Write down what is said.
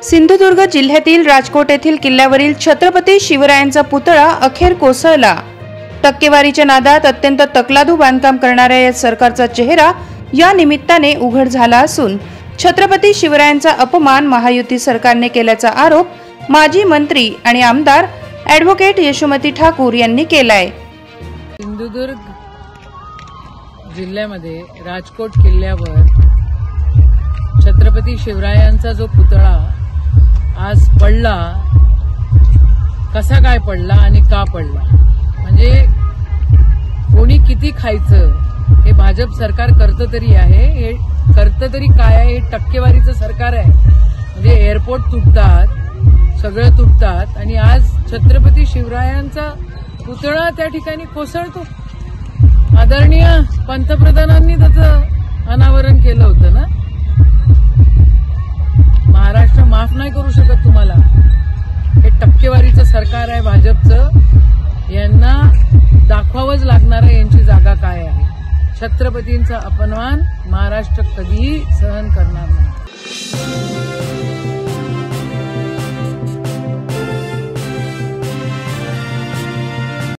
सिंधुदुर्ग जिल्ह्यातील राजकोट येथील किल्ल्यावरील छत्रपती शिवरायांचा पुतळा अखेर कोसळला। टक्केवारीच्या नादात अत्यंत तकलादू बांधकाम करणाऱ्या या सरकारचा चेहरा या निमित्ताने उघड झाला असून छत्रपती शिवरायांचा अपमान महायुती सरकारने केल्याचा आरोप माजी मंत्री आणि आमदार ॲडव्होकेट यशोमती ठाकूर यांनी केलाय। सिंधुदुर्ग जिल्ह्यामध्ये राजकोट किल्ल्यावर छत्रपती शिवरायांचा जो पुतळा आज पडला, कसा काय पडला आणि का पडला, म्हणजे कोणी किती खायचं हे भाजप सरकार करतं तरी आहे, हे करतं तरी काय आहे, हे टक्केवारीचं सरकार आहे। म्हणजे एअरपोर्ट तुटतात, सगळं तुटतात आणि आज छत्रपती शिवरायांचा पुतळा त्या ठिकाणी कोसळतो। आदरणीय पंतप्रधानांनी त्याचं अनावरण केलं होतं ना। महाराष्ट्र माफ नाही करू शकत तुम्हाला। हे टक्केवारीचं सरकार आहे भाजपचं, यांना दाखवावंच लागणार आहे यांची जागा काय आहे। छत्रपतींचा अपमान महाराष्ट्र कधीही सहन करणार नाही।